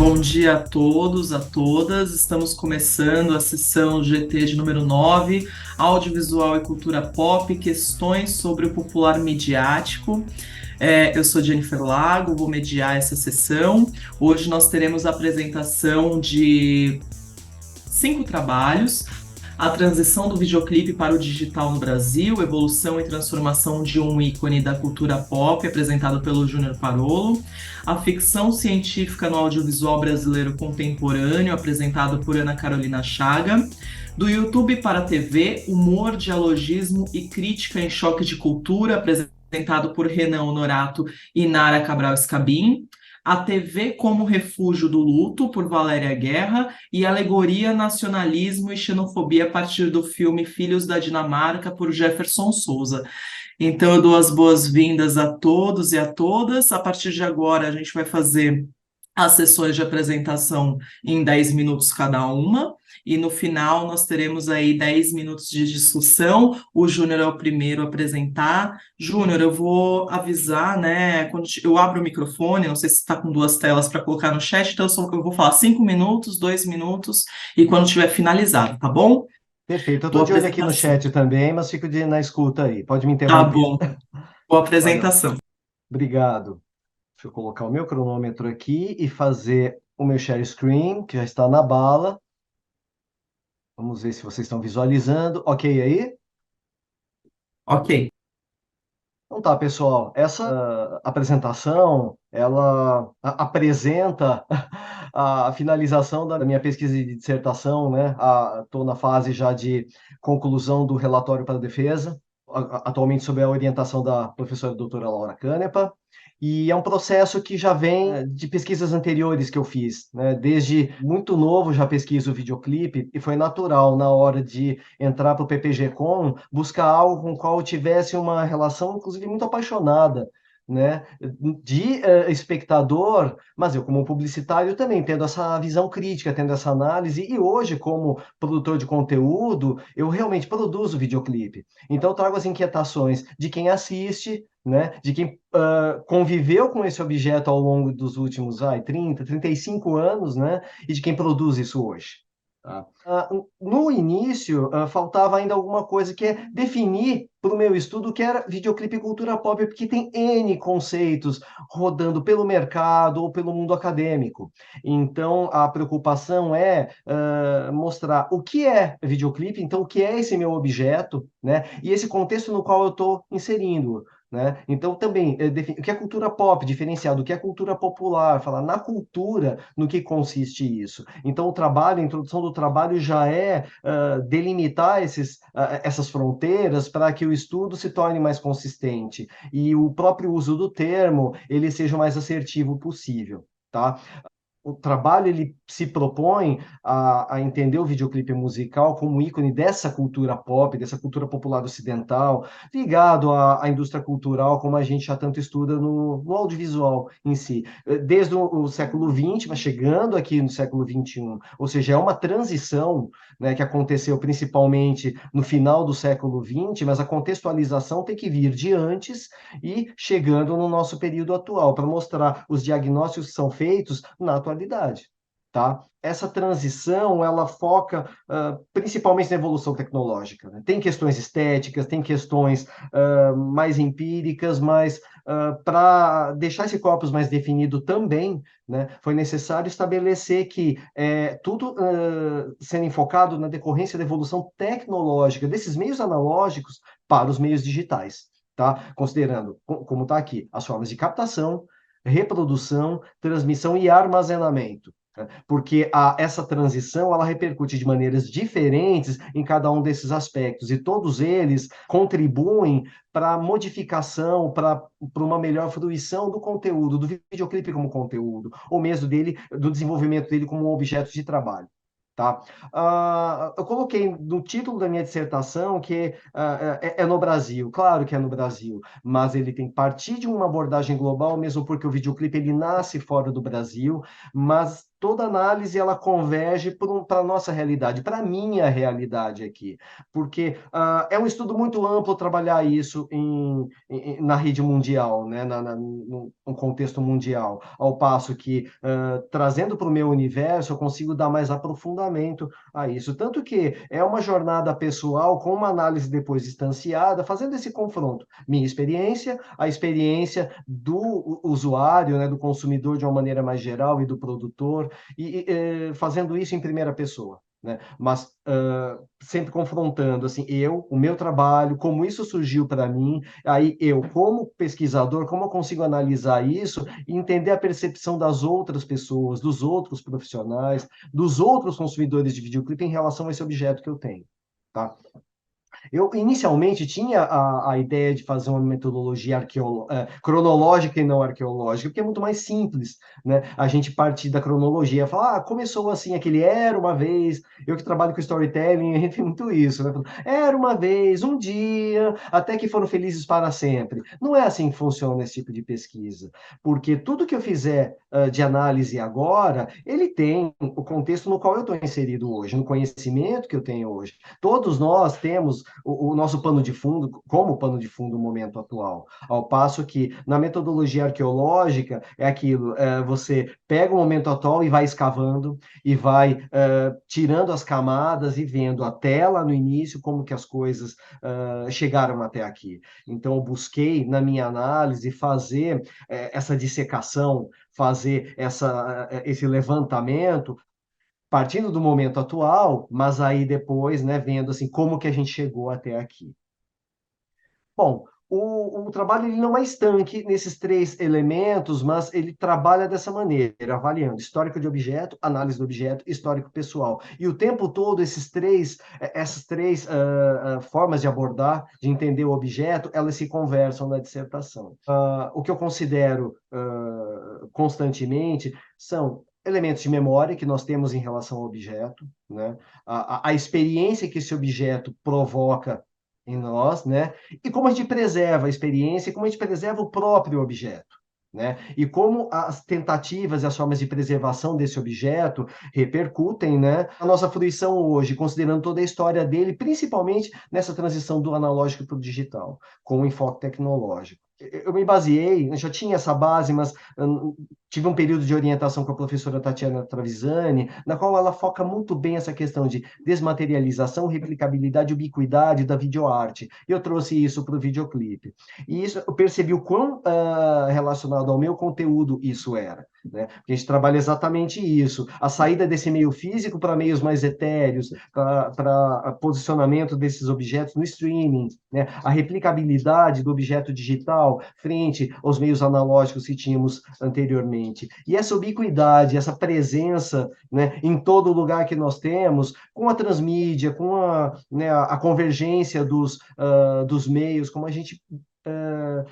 Bom dia a todos, a todas. Estamos começando a sessão GT de número 9, Audiovisual e Cultura Pop, questões sobre o popular midiático. Eu sou Jennifer Lago, vou mediar essa sessão. Hoje nós teremos a apresentação de 5 trabalhos: a transição do videoclipe para o digital no Brasil, evolução e transformação de um ícone da cultura pop, apresentado pelo Júnior Parolo; a ficção científica no audiovisual brasileiro contemporâneo, apresentado por Ana Carolina Chaga; do YouTube para a TV, humor, dialogismo e crítica em choque de cultura, apresentado por Renan Honorato e Nara Cabral Scabin; a TV como refúgio do luto, por Valéria Guerra; e Alegoria, nacionalismo e xenofobia a partir do filme Filhos da Dinamarca, por Jefferson Souza. Então eu dou as boas-vindas a todos e a todas. A partir de agora a gente vai fazer as sessões de apresentação em 10 minutos cada uma, e no final nós teremos aí 10 minutos de discussão. O Júnior é o primeiro a apresentar. Júnior, eu vou avisar, né, quando eu abro o microfone, não sei se está com duas telas para colocar no chat, então eu vou falar 5 minutos, 2 minutos, e quando tiver finalizado, tá bom? Perfeito. Eu estou Boa de olho aqui no apresentação. chat também, mas fico na escuta aí. Pode me Tá interromper. bom. Boa Valeu. apresentação. Obrigado. Deixa eu colocar o meu cronômetro aqui e fazer o meu share screen, que já está na bala. Vamos ver se vocês estão visualizando. Ok aí? Ok. Então tá, pessoal. Essa apresentação, ela apresenta a finalização da minha pesquisa de dissertação, né? Estou na fase já de conclusão do relatório para a defesa, atualmente sob a orientação da professora doutora Laura Canepa, e é um processo que já vem de pesquisas anteriores que eu fiz, né? Desde muito novo já pesquiso videoclipe e foi natural na hora de entrar para o PPG-Com buscar algo com o qual eu tivesse uma relação, inclusive, muito apaixonada, né, de espectador, mas eu como publicitário também tendo essa visão crítica, tendo essa análise, e hoje como produtor de conteúdo, eu realmente produzo videoclipe. Então eu trago as inquietações de quem assiste, né, de quem conviveu com esse objeto ao longo dos últimos 35 anos, né, e de quem produz isso hoje. Tá? No início, faltava ainda alguma coisa que é definir para o meu estudo o que era videoclipe e cultura pop, porque tem N conceitos rodando pelo mercado ou pelo mundo acadêmico. Então, a preocupação é mostrar o que é videoclipe, então, o que é esse meu objeto, né? E esse contexto no qual eu estou inserindo. Né? Então, também, o que é cultura pop, diferenciado, o que é cultura popular, falar na cultura, no que consiste isso. Então, o trabalho, a introdução do trabalho já é delimitar essas fronteiras para que o estudo se torne mais consistente e o próprio uso do termo ele seja o mais assertivo possível. Tá? O trabalho ele se propõe a entender o videoclipe musical como ícone dessa cultura pop, dessa cultura popular ocidental, ligado à indústria cultural, como a gente já tanto estuda no audiovisual em si. Desde o século XX, mas chegando aqui no século XXI, ou seja, é uma transição, né, que aconteceu principalmente no final do século XX, mas a contextualização tem que vir de antes e chegando no nosso período atual, para mostrar os diagnósticos que são feitos na atualidade. Tá? Essa transição, ela foca principalmente na evolução tecnológica. Né? Tem questões estéticas, tem questões mais empíricas, mas para deixar esse corpus mais definido também, né, foi necessário estabelecer que tudo sendo enfocado na decorrência da evolução tecnológica desses meios analógicos para os meios digitais. Tá? Considerando, como está aqui, as formas de captação, reprodução, transmissão e armazenamento. Né? Porque essa transição ela repercute de maneiras diferentes em cada um desses aspectos, e todos eles contribuem para a modificação, para uma melhor fruição do conteúdo, do videoclipe como conteúdo, ou mesmo dele, do desenvolvimento dele como um objeto de trabalho. Tá? Eu coloquei no título da minha dissertação que é no Brasil. Claro que é no Brasil, mas ele tem que partir de uma abordagem global, mesmo porque o videoclipe ele nasce fora do Brasil, mas toda análise ela converge para a nossa realidade, para a minha realidade aqui, porque é um estudo muito amplo trabalhar isso na rede mundial, né, no contexto mundial, ao passo que, trazendo para o meu universo, eu consigo dar mais aprofundamento a isso. Tanto que é uma jornada pessoal com uma análise depois distanciada, fazendo esse confronto. Minha experiência, a experiência do usuário, né, do consumidor de uma maneira mais geral e do produtor, fazendo isso em primeira pessoa. Né? Mas sempre confrontando assim, o meu trabalho, como isso surgiu para mim, aí eu, como pesquisador, como eu consigo analisar isso e entender a percepção das outras pessoas, dos outros profissionais, dos outros consumidores de videoclipe em relação a esse objeto que eu tenho. Tá? Eu inicialmente tinha a ideia de fazer uma metodologia cronológica e não arqueológica, porque é muito mais simples, né? A gente partir da cronologia, falar, começou assim, aquele era uma vez, eu que trabalho com storytelling, a gente tem muito isso, né? Era uma vez, um dia, até que foram felizes para sempre. Não é assim que funciona esse tipo de pesquisa, porque tudo que eu fizer de análise agora, ele tem o contexto no qual eu estou inserido hoje, no conhecimento que eu tenho hoje. Todos nós temos o nosso pano de fundo, como pano de fundo no momento atual. Ao passo que na metodologia arqueológica é aquilo, você pega o momento atual e vai escavando, e vai tirando as camadas e vendo até lá no início como que as coisas chegaram até aqui. Então, eu busquei, na minha análise, fazer essa dissecação, fazer esse levantamento partindo do momento atual, mas aí depois, né, vendo assim como que a gente chegou até aqui. Bom, o trabalho ele não é estanque nesses três elementos, mas ele trabalha dessa maneira, avaliando histórico de objeto, análise do objeto, histórico pessoal. E o tempo todo essas três formas de abordar, de entender o objeto, elas se conversam na dissertação. O que eu considero constantemente são elementos de memória que nós temos em relação ao objeto, né? A experiência que esse objeto provoca em nós, né? E como a gente preserva a experiência, e como a gente preserva o próprio objeto. Né? E como as tentativas e as formas de preservação desse objeto repercutem, né, a nossa fruição hoje, considerando toda a história dele, principalmente nessa transição do analógico para o digital, com o enfoque tecnológico. Eu me baseei, eu já tinha essa base, mas tive um período de orientação com a professora Tatiana Travisani, na qual ela foca muito bem essa questão de desmaterialização, replicabilidade e ubiquidade da videoarte. Eu trouxe isso para o videoclipe. E isso eu percebi o quão relacionado ao meu conteúdo isso era. Né? Porque a gente trabalha exatamente isso, a saída desse meio físico para meios mais etéreos, para posicionamento desses objetos no streaming, né? A replicabilidade do objeto digital frente aos meios analógicos que tínhamos anteriormente. E essa ubiquidade, essa presença, né, em todo lugar que nós temos, com a transmídia, com né, a convergência dos meios, como a gente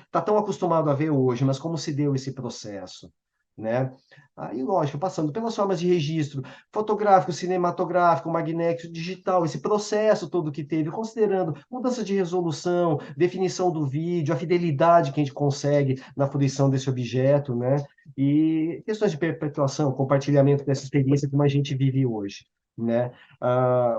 está tão acostumado a ver hoje, mas como se deu esse processo, né? Aí, lógico, passando pelas formas de registro fotográfico, cinematográfico, magnético, digital, esse processo todo que teve, considerando mudança de resolução, definição do vídeo, a fidelidade que a gente consegue na fruição desse objeto, né? E questões de perpetuação, compartilhamento dessa experiência como a gente vive hoje. Né?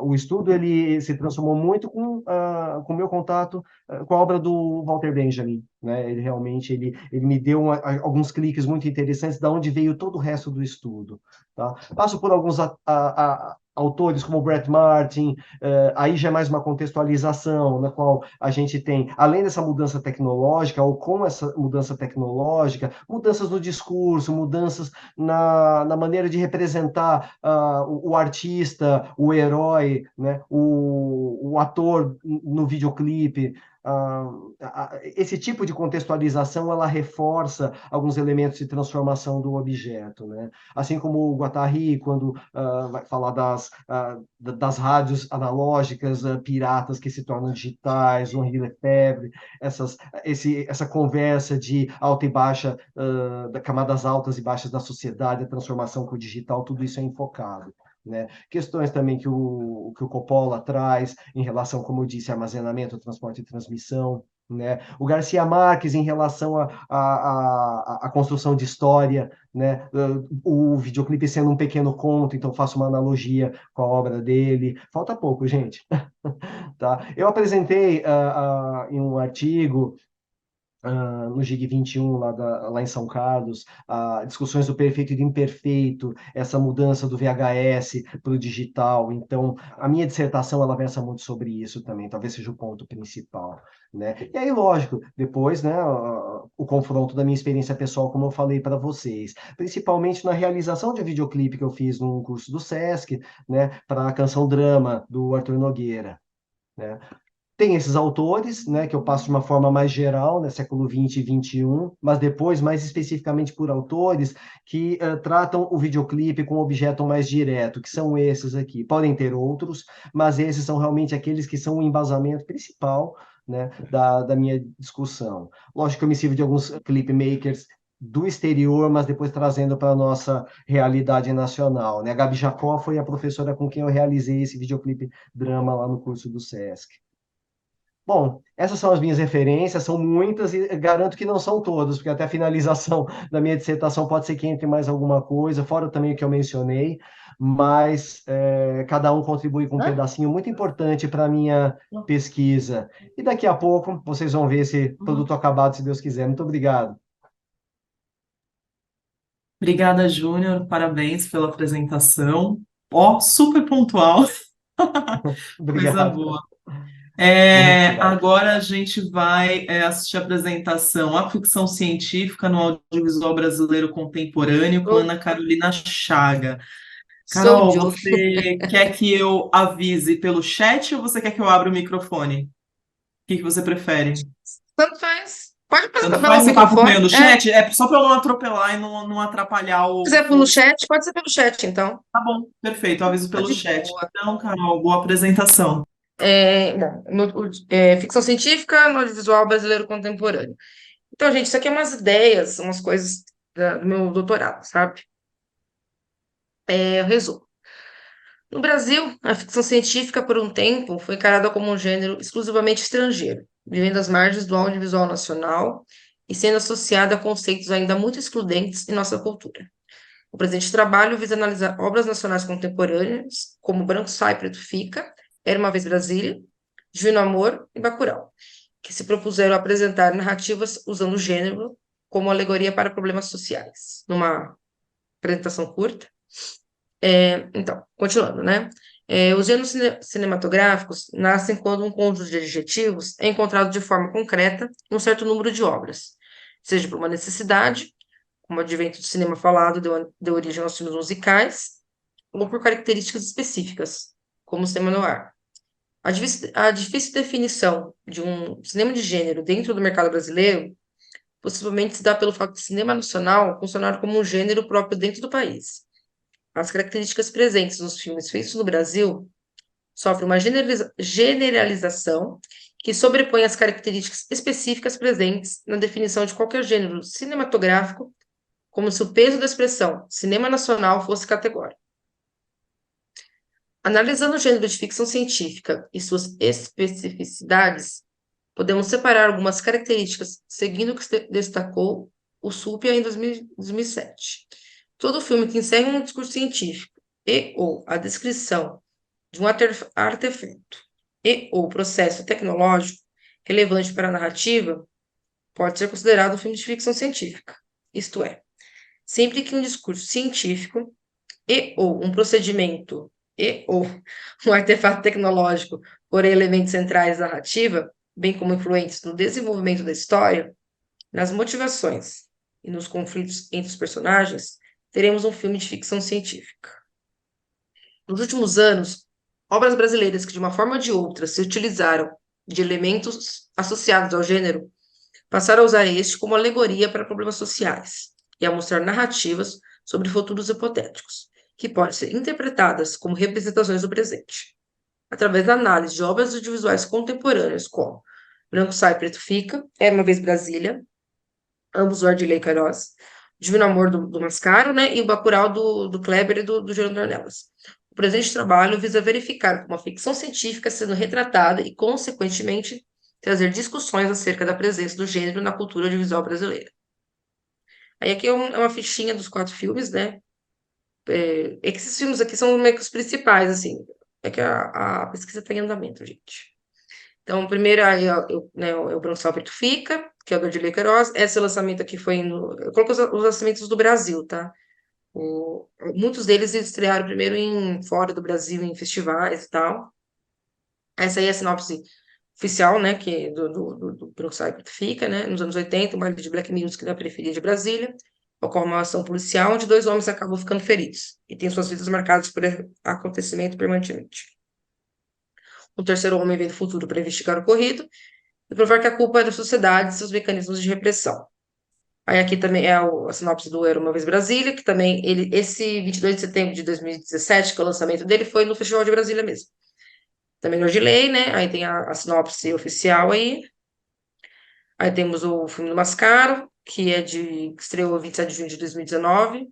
O estudo ele se transformou muito com o meu contato com a obra do Walter Benjamin, né? Ele realmente ele me deu alguns cliques muito interessantes da onde veio todo o resto do estudo, tá? Passo por alguns autores como Brett Martin, aí já é mais uma contextualização na qual a gente tem, além dessa mudança tecnológica, ou com essa mudança tecnológica, mudanças no discurso, mudanças na maneira de representar o artista, o herói, né? O ator no videoclipe. Esse tipo de contextualização ela reforça alguns elementos de transformação do objeto, né? Assim como o Guattari, quando vai falar das rádios analógicas piratas que se tornam digitais, o Henri Lefebvre, essa conversa de alta e baixa, camadas altas e baixas da sociedade, a transformação com o digital, tudo isso é enfocado. Né? Questões também que o Coppola traz em relação, como eu disse, armazenamento, transporte e transmissão. né? O Garcia Marques em relação à construção de história, né? O videoclipe sendo um pequeno conto, então faço uma analogia com a obra dele. Falta pouco, gente. Tá? Eu apresentei em um artigo no GIG 21, lá em São Carlos, discussões do perfeito e do imperfeito, essa mudança do VHS para o digital. Então, a minha dissertação ela versa muito sobre isso também, talvez seja o ponto principal, né? E aí, lógico, depois, né, o confronto da minha experiência pessoal, como eu falei para vocês, principalmente na realização de videoclipe que eu fiz num curso do SESC, né, para a canção Drama do Arthur Nogueira, né? Tem esses autores, né, que eu passo de uma forma mais geral, né, século XX e XXI, mas depois, mais especificamente por autores que tratam o videoclipe com um objeto mais direto, que são esses aqui. Podem ter outros, mas esses são realmente aqueles que são o embasamento principal, né, da minha discussão. Lógico que eu me sirvo de alguns clip makers do exterior, mas depois trazendo para a nossa realidade nacional, né? A Gabi Jacó foi a professora com quem eu realizei esse videoclipe drama lá no curso do SESC. Bom, essas são as minhas referências, são muitas e garanto que não são todas, porque até a finalização da minha dissertação pode ser que entre mais alguma coisa, fora também o que eu mencionei, mas cada um contribui com um pedacinho muito importante para a minha pesquisa. E daqui a pouco vocês vão ver esse produto acabado, se Deus quiser. Muito obrigado. Obrigada, Júnior. Parabéns pela apresentação. Ó, super pontual. Coisa Obrigado. boa. Obrigado. Agora a gente vai assistir a apresentação A Ficção Científica no Audiovisual Brasileiro Contemporâneo com Sou, Ana Carolina Chaga. sou Carol, Joe. você quer que eu avise pelo chat ou você quer que eu abra o microfone? O que que você prefere? Tanto faz. Pode Tanto apresentar pelo faz, você está microfone. acompanhando o É, chat? É só para eu não atropelar e não atrapalhar se o quiser pelo fluxo. chat, pode ser pelo chat, então. Tá bom, perfeito, eu aviso Tá pelo de chat. boa. Então, Carol, boa apresentação. Bom, ficção científica no audiovisual brasileiro contemporâneo. Então, gente, isso aqui é umas ideias, umas coisas do meu doutorado, sabe? Eu resumo. No Brasil, a ficção científica, por um tempo, foi encarada como um gênero exclusivamente estrangeiro, vivendo às margens do audiovisual nacional e sendo associada a conceitos ainda muito excludentes em nossa cultura. O presente trabalho visa analisar obras nacionais contemporâneas, como Branco Sai, Preto Fica, Era uma Vez Brasília, Divino Amor e Bacurau, que se propuseram a apresentar narrativas usando o gênero como alegoria para problemas sociais. Numa apresentação curta, então, continuando, né? Os gêneros cinematográficos nascem quando um conjunto de adjetivos é encontrado de forma concreta em um certo número de obras, seja por uma necessidade, como o advento do cinema falado deu origem aos filmes musicais, ou por características específicas, como o cinema noir. A difícil definição de um cinema de gênero dentro do mercado brasileiro possivelmente se dá pelo fato de cinema nacional funcionar como um gênero próprio dentro do país. As características presentes nos filmes feitos no Brasil sofrem uma generalização que sobrepõe as características específicas presentes na definição de qualquer gênero cinematográfico, como se o peso da expressão cinema nacional fosse categórico. Analisando o gênero de ficção científica e suas especificidades, podemos separar algumas características seguindo o que se destacou o Supia em 2007. Todo filme que encerra um discurso científico e ou a descrição de um artefato e ou processo tecnológico relevante para a narrativa pode ser considerado um filme de ficção científica. Isto é, sempre que um discurso científico e ou um procedimento e ou um artefato tecnológico forem elementos centrais da narrativa, bem como influentes no desenvolvimento da história, nas motivações e nos conflitos entre os personagens, teremos um filme de ficção científica. Nos últimos anos, obras brasileiras que, de uma forma ou de outra, se utilizaram de elementos associados ao gênero passaram a usar este como alegoria para problemas sociais e a mostrar narrativas sobre futuros hipotéticos, que podem ser interpretadas como representações do presente, através da análise de obras audiovisuais contemporâneas como Branco Sai, Preto Fica, Era uma Vez Brasília, ambos do Ardilei Queiroz, Divino Amor do Mascaro, né, e o Bacurau do Kleber e do Gerando Dornelas. O presente trabalho visa verificar como a ficção científica sendo retratada e, consequentemente, trazer discussões acerca da presença do gênero na cultura audiovisual brasileira. Aí aqui é uma fichinha dos 4 filmes, né? É que esses filmes aqui são meio que os principais, assim. É que a pesquisa está em andamento, gente. Então, primeiro aí, ó, né, é o Branco Sal Preto Fica, que é o do Odilei Queiroz. Esse lançamento aqui foi no... Eu coloquei os lançamentos do Brasil, tá? Muitos deles estrearam primeiro fora do Brasil, em festivais e tal. Essa aí é a sinopse oficial, né, que do Branco Sal Preto Fica, né? Nos anos 80, um baile de black music na periferia de Brasília. Ocorre uma ação policial onde 2 homens acabam ficando feridos e têm suas vidas marcadas por acontecimento permanentemente. O terceiro homem vem do futuro para investigar o ocorrido e provar que a culpa é da sociedade e seus mecanismos de repressão. Aí aqui também é a sinopse do Era Uma Vez Brasília, que também, esse 22 de setembro de 2017, que é o lançamento dele, foi no Festival de Brasília mesmo. Também no Lei, né? Aí tem a sinopse oficial aí. Aí temos o filme do Mascaro, que estreou 27 de junho de 2019.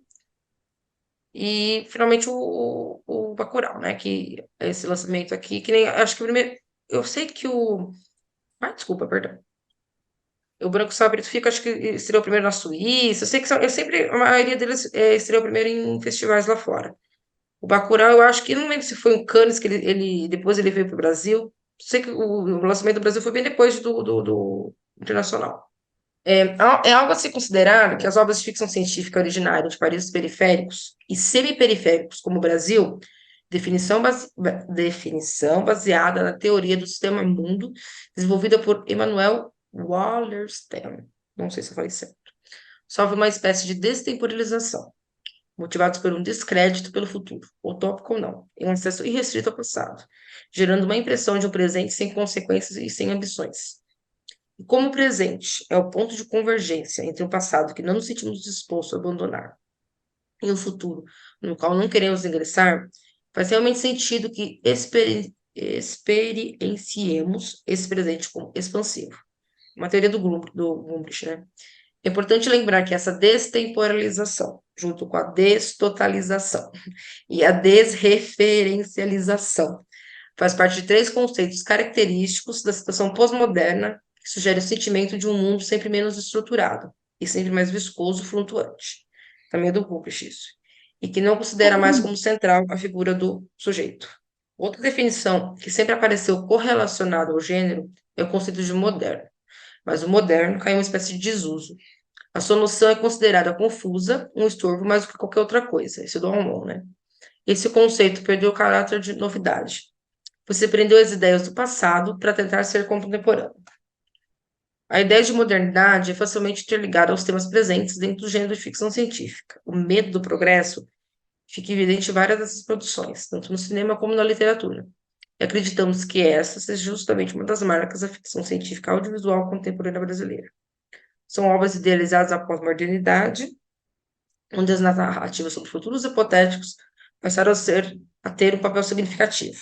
E finalmente o Bacurau, né? Que é esse lançamento aqui, que nem. Acho que o primeiro. Eu sei que o. Ai, desculpa, perdão. O Branco Sal Preto Fica, acho que estreou primeiro na Suíça. Eu sei que eu sempre. A maioria deles estreou primeiro em festivais lá fora. O Bacurau, eu acho que. Não lembro se foi um Cannes que depois ele veio para o Brasil. Sei que o lançamento do Brasil foi bem depois do internacional. É algo a ser considerado que as obras de ficção científica originárias de países periféricos e semiperiféricos, como o Brasil, definição baseada na teoria do sistema mundo, desenvolvida por Emanuel Wallerstein, não sei se eu falei certo, sofre uma espécie de destemporização, motivados por um descrédito pelo futuro, utópico ou não, em um acesso irrestrito ao passado, gerando uma impressão de um presente sem consequências e sem ambições. E como o presente é o ponto de convergência entre um passado que não nos sentimos dispostos a abandonar e um futuro no qual não queremos ingressar, faz realmente sentido que experienciemos esse presente como expansivo. Uma teoria do Gumbrich, né? É importante lembrar que essa destemporalização, junto com a destotalização e a desreferencialização, faz parte de 3 conceitos característicos da situação pós-moderna que sugere o sentimento de um mundo sempre menos estruturado e sempre mais viscoso e flutuante. Também é do Gumbrich isso. E que não considera mais como central a figura do sujeito. Outra definição que sempre apareceu correlacionada ao gênero é o conceito de moderno. Mas o moderno cai em uma espécie de desuso. A sua noção é considerada confusa, um estorvo mais do que qualquer outra coisa. Isso é do Almon, né? Esse conceito perdeu o caráter de novidade. Você prendeu as ideias do passado para tentar ser contemporâneo. A ideia de modernidade é facilmente interligada aos temas presentes dentro do gênero de ficção científica. O medo do progresso fica evidente em várias dessas produções, tanto no cinema como na literatura. E acreditamos que essa seja justamente uma das marcas da ficção científica audiovisual contemporânea brasileira. São obras idealizadas após a modernidade, onde as narrativas sobre futuros hipotéticos passaram a ter um papel significativo,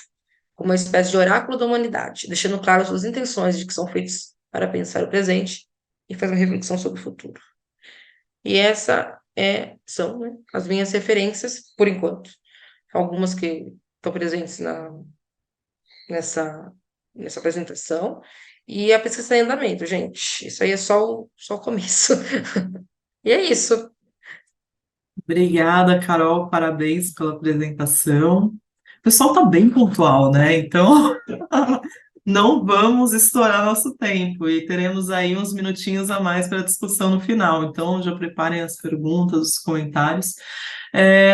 como uma espécie de oráculo da humanidade, deixando claro suas intenções de que são feitos para pensar o presente e fazer uma reflexão sobre o futuro. E são, né, as minhas referências, por enquanto. Algumas que estão presentes nessa apresentação, e a pesquisa está em andamento, gente. Isso aí é só o começo. E é isso. Obrigada, Carol, parabéns pela apresentação. O pessoal está bem pontual, né? Então, não vamos estourar nosso tempo e teremos aí uns minutinhos a mais para a discussão no final. Então, já preparem as perguntas, os comentários.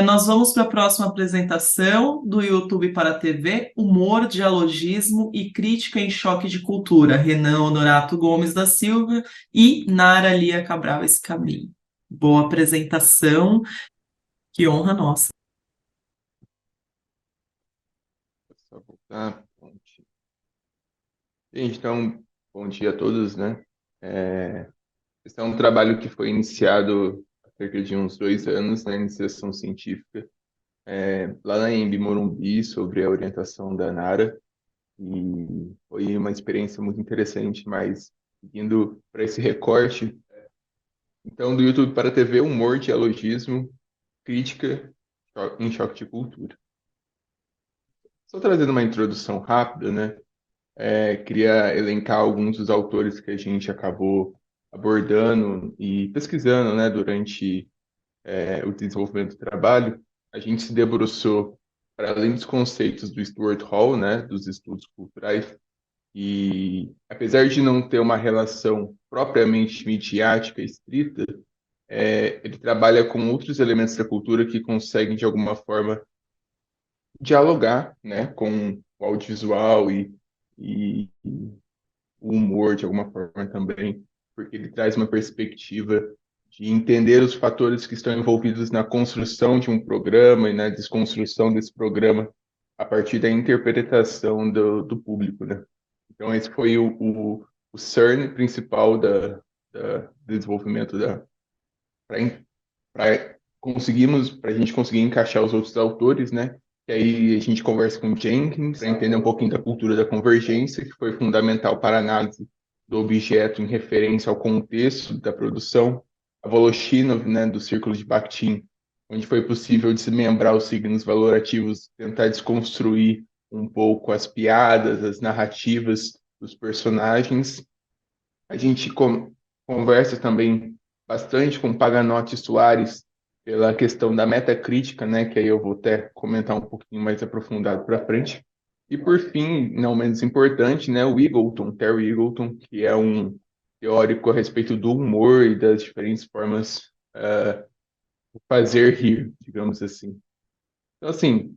Nós vamos para a próxima apresentação do YouTube para a TV, Humor, Dialogismo e Crítica em Choque de Cultura, Renan Honorato Gomes da Silva e Nara Lia Cabral Escamim. Boa apresentação, que honra nossa. Só voltar. Gente, então, bom dia a todos, né? Esse é um trabalho que foi iniciado há cerca de uns 2 anos na iniciação científica, lá na EMB Morumbi, sobre a orientação da Nara, e foi uma experiência muito interessante, mas seguindo para esse recorte, então, do YouTube para a TV, Humor, Dialogismo, Crítica em Choque de Cultura. Só trazendo uma introdução rápida, né? Queria elencar alguns dos autores que a gente acabou abordando e pesquisando, né, durante o desenvolvimento do trabalho. A gente se debruçou para além dos conceitos do Stuart Hall, né, dos estudos culturais, e apesar de não ter uma relação propriamente midiática estrita, ele trabalha com outros elementos da cultura que conseguem, de alguma forma, dialogar, né, com o audiovisual e o humor, de alguma forma também, porque ele traz uma perspectiva de entender os fatores que estão envolvidos na construção de um programa e na desconstrução desse programa a partir da interpretação do público, né? Então, esse foi o cerne principal do desenvolvimento para a gente conseguir encaixar os outros autores, né? E aí a gente conversa com o Jenkins para entender um pouquinho da cultura da convergência, que foi fundamental para a análise do objeto em referência ao contexto da produção. A Voloshinov, né, do Círculo de Bakhtin, onde foi possível desmembrar os signos valorativos, tentar desconstruir um pouco as piadas, as narrativas dos personagens. A gente conversa também bastante com Paganotti e Soares pela questão da metacrítica, né, que aí eu vou até comentar um pouquinho mais aprofundado para frente. E por fim, não menos importante, né, o Eagleton, Terry Eagleton, que é um teórico a respeito do humor e das diferentes formas de fazer rir, digamos assim. Então, assim,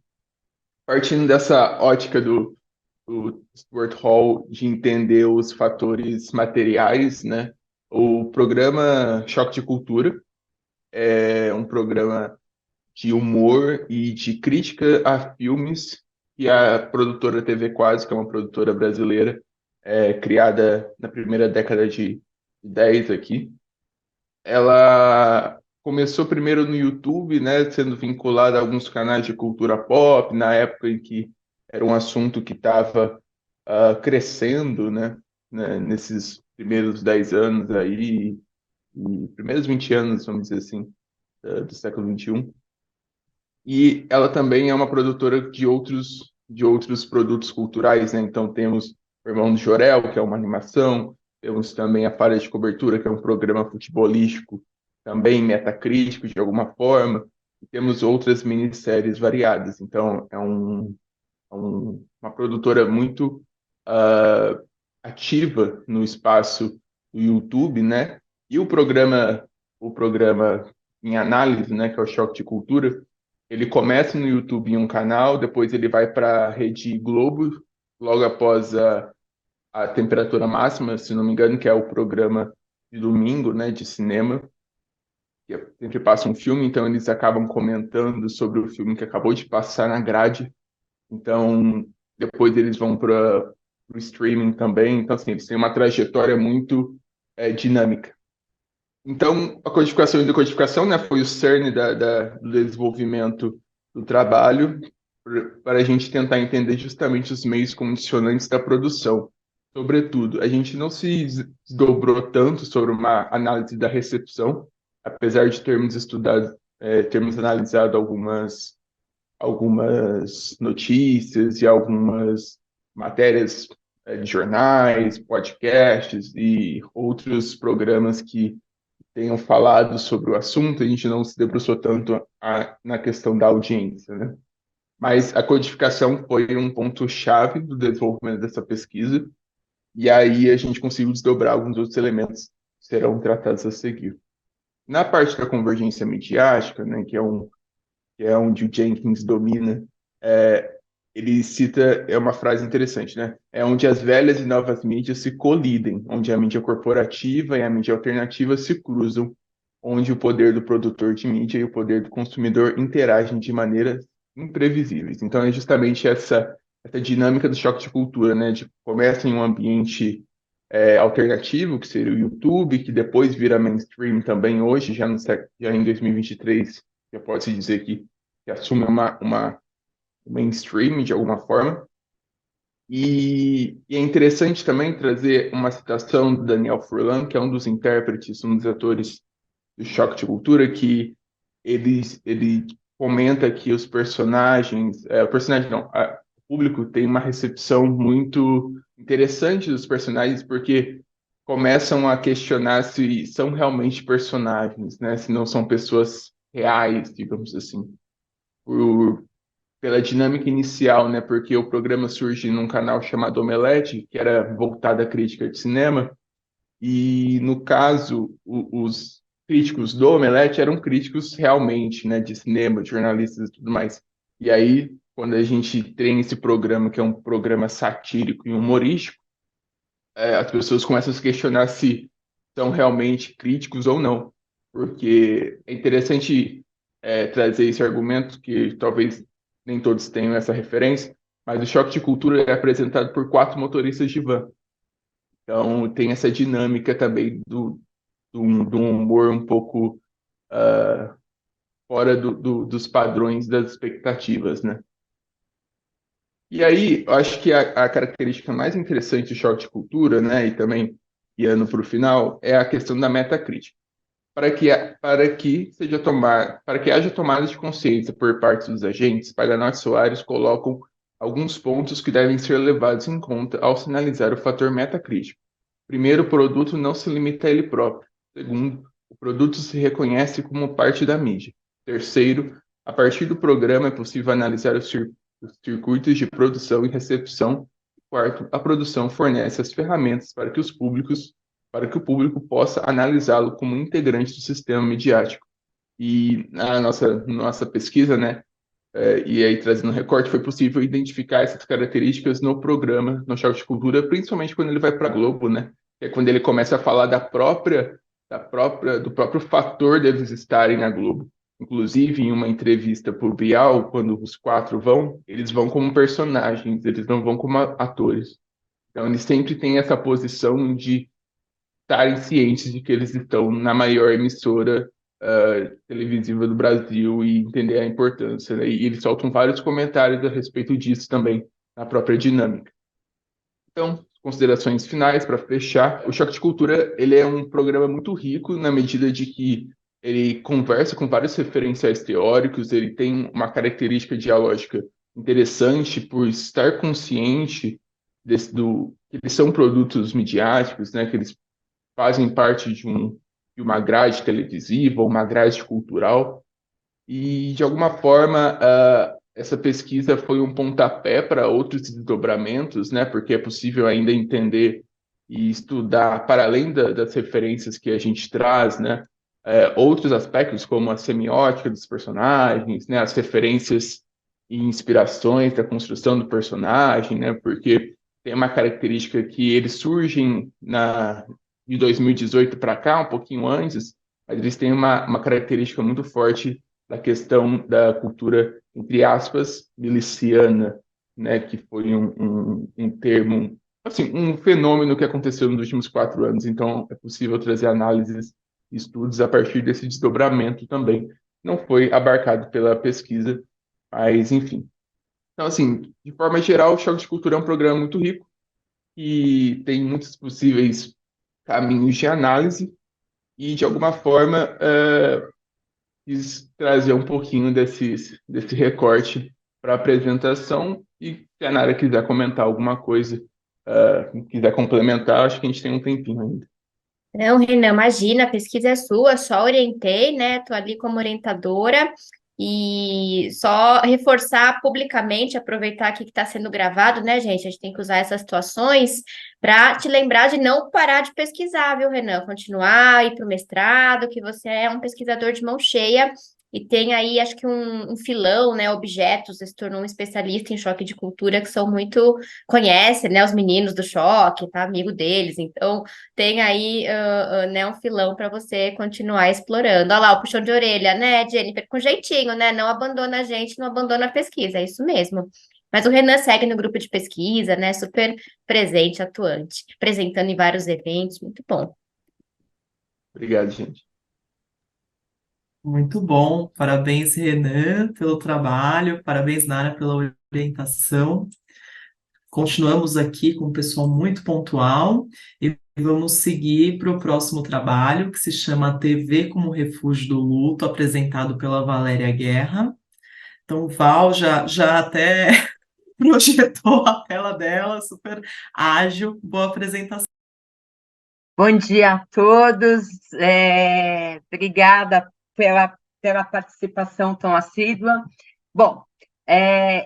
partindo dessa ótica do Stuart Hall de entender os fatores materiais, né? O programa Choque de Cultura é um programa de humor e de crítica a filmes que a produtora TV Quase, que é uma produtora brasileira, criada na primeira década de 10 aqui, ela começou primeiro no YouTube, né, sendo vinculada a alguns canais de cultura pop, na época em que era um assunto que estava crescendo, né, nesses primeiros 10 anos aí, e primeiros 20 anos, vamos dizer assim, do século XXI. E ela também é uma produtora de outros produtos culturais, né? Então temos o Irmão do Jorel, que é uma animação, temos também a Falha de Cobertura, que é um programa futebolístico, também metacrítico de alguma forma, e temos outras minisséries variadas. Então uma produtora muito uh, ativa no espaço do YouTube, né? E o programa em análise, né, que é o Choque de Cultura, ele começa no YouTube em um canal, depois ele vai para a Rede Globo, logo após a Temperatura Máxima, se não me engano, que é o programa de domingo, né, de cinema, que sempre passa um filme, então eles acabam comentando sobre o filme que acabou de passar na grade. Então, depois eles vão para o streaming também. Então, assim, eles têm uma trajetória muito dinâmica. Então, a codificação e decodificação, né, foi o cerne do desenvolvimento do trabalho para a gente tentar entender justamente os meios condicionantes da produção. Sobretudo, a gente não se desdobrou tanto sobre uma análise da recepção, apesar de termos estudado, termos analisado algumas notícias e algumas matérias de jornais, podcasts e outros programas que tenham falado sobre o assunto, a gente não se debruçou tanto na questão da audiência, né? Mas a codificação foi um ponto-chave do desenvolvimento dessa pesquisa, e aí a gente conseguiu desdobrar alguns outros elementos que serão tratados a seguir. Na parte da convergência midiática, né, que é onde o Jenkins domina, é, ele cita, uma frase interessante, né? É onde as velhas e novas mídias se colidem, onde a mídia corporativa e a mídia alternativa se cruzam, onde o poder do produtor de mídia e o poder do consumidor interagem de maneiras imprevisíveis. Então é justamente essa dinâmica do choque de cultura, né? De começa em um ambiente alternativo, que seria o YouTube, que depois vira mainstream também hoje, já em 2023, já pode-se dizer que assume uma mainstream de alguma forma. E é interessante também trazer uma citação do Daniel Furlan, que é um dos intérpretes, um dos atores do Choque de Cultura, que ele comenta que os personagens, o personagem não, o público tem uma recepção muito interessante dos personagens, porque começam a questionar se são realmente personagens, né? Se não são pessoas reais, digamos assim. Por, pela dinâmica inicial, né? Porque o programa surge num canal chamado Omelete, que era voltado à crítica de cinema, e no caso, os críticos do Omelete eram críticos realmente, né? De cinema, de jornalistas e tudo mais. E aí, quando a gente tem esse programa, que é um programa satírico e humorístico, as pessoas começam a se questionar se são realmente críticos ou não. Porque é interessante trazer esse argumento, que talvez nem todos tenham essa referência, mas o Choque de Cultura é apresentado por 4 motoristas de van. Então tem essa dinâmica também do humor um pouco fora dos padrões das expectativas, né? E aí, eu acho que a característica mais interessante do choque de cultura, né, e também guiando para o final, é a questão da metacrítica. Para que haja tomada de consciência por parte dos agentes, Paganotti e Soares colocam alguns pontos que devem ser levados em conta ao sinalizar o fator metacrítico. Primeiro, o produto não se limita a ele próprio. Segundo, o produto se reconhece como parte da mídia. Terceiro, a partir do programa é possível analisar os circuitos de produção e recepção. Quarto, a produção fornece as ferramentas para que o público possa analisá-lo como integrante do sistema midiático. E na nossa pesquisa, né, e aí trazendo um recorte, foi possível identificar essas características no programa, no Choque de Cultura, principalmente quando ele vai para a Globo, né? Que é quando ele começa a falar do próprio fator deles estarem na Globo. Inclusive, em uma entrevista para o Bial, quando os 4 vão, eles vão como personagens, eles não vão como atores. Então, eles sempre têm essa posição de estarem cientes de que eles estão na maior emissora televisiva do Brasil e entender a importância, né? E eles soltam vários comentários a respeito disso também, na própria dinâmica. Então, considerações finais para fechar. O Choque de Cultura, ele é um programa muito rico na medida de que ele conversa com vários referenciais teóricos, ele tem uma característica dialógica interessante por estar consciente que eles são produtos midiáticos, né, que eles fazem parte de uma grade televisiva, uma grade cultural, e de alguma forma essa pesquisa foi um pontapé para outros desdobramentos, né? Porque é possível ainda entender e estudar, para além das referências que a gente traz, né? Outros aspectos, como a semiótica dos personagens, né? As referências e inspirações da construção do personagem, né? Porque tem uma característica que eles surgem de 2018 para cá, um pouquinho antes, mas eles têm uma característica muito forte da questão da cultura, entre aspas, miliciana, né, que foi um termo, assim, um fenômeno que aconteceu nos últimos 4 anos. Então, é possível trazer análises e estudos a partir desse desdobramento também. Não foi abarcado pela pesquisa, mas, enfim. Então, assim, de forma geral, o Choque de Cultura é um programa muito rico e tem muitos possíveis caminhos de análise e, de alguma forma, quis trazer um pouquinho desse recorte para a apresentação e se a Nara quiser comentar alguma coisa, quiser complementar, acho que a gente tem um tempinho ainda. Não, Renan, imagina, a pesquisa é sua, só orientei, né? Estou ali como orientadora e só reforçar publicamente, aproveitar aqui que está sendo gravado, né, gente? A gente tem que usar essas situações para te lembrar de não parar de pesquisar, viu, Renan? Continuar, ir para o mestrado, que você é um pesquisador de mão cheia e tem aí, acho que um filão, né? Objetos, você se tornou um especialista em choque de cultura que são muito, conhece, né? Os meninos do choque, tá? Amigo deles, então tem aí, né, um filão para você continuar explorando. Olha lá, o puxão de orelha, né, Jennifer? Com jeitinho, né? Não abandona a gente, não abandona a pesquisa, é isso mesmo. Mas o Renan segue no grupo de pesquisa, né? Super presente, atuante, apresentando em vários eventos, muito bom. Obrigado, gente. Muito bom. Parabéns, Renan, pelo trabalho. Parabéns, Nara, pela orientação. Continuamos aqui com um pessoal muito pontual e vamos seguir para o próximo trabalho, que se chama TV como Refúgio do Luto, apresentado pela Valéria Guerra. Então, Val, já até projetou a tela dela, super ágil, boa apresentação. Bom dia a todos, obrigada pela participação tão assídua. Bom,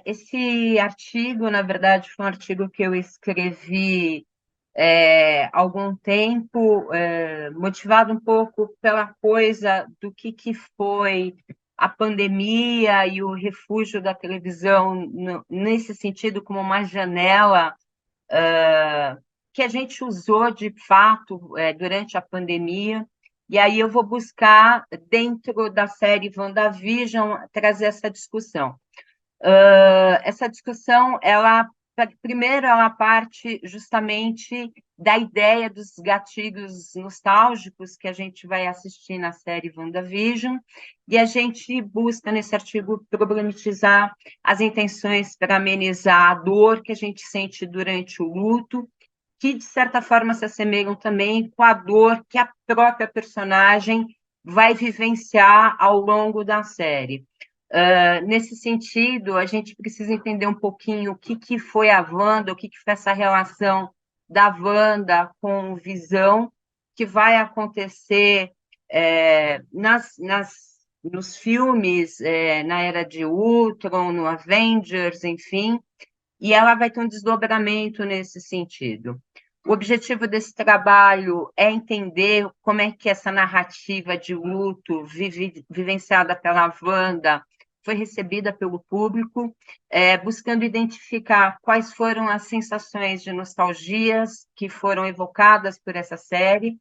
esse artigo, na verdade, foi um artigo que eu escrevi há algum tempo, motivado um pouco pela coisa do que foi a pandemia e o refúgio da televisão, nesse sentido, como uma janela que a gente usou de fato durante a pandemia, e aí eu vou buscar, dentro da série WandaVision, trazer essa discussão. Essa discussão, primeiro, ela parte justamente da ideia dos gatilhos nostálgicos que a gente vai assistir na série WandaVision, e a gente busca, nesse artigo, problematizar as intenções para amenizar a dor que a gente sente durante o luto, que, de certa forma, se assemelham também com a dor que a própria personagem vai vivenciar ao longo da série. Nesse sentido, a gente precisa entender um pouquinho o que foi a Wanda, o que foi essa relação da Wanda com o Visão, que vai acontecer nos filmes, na Era de Ultron, no Avengers, enfim, e ela vai ter um desdobramento nesse sentido. O objetivo desse trabalho é entender como é que essa narrativa de luto vivenciada pela Wanda foi recebida pelo público, buscando identificar quais foram as sensações de nostalgias que foram evocadas por essa série,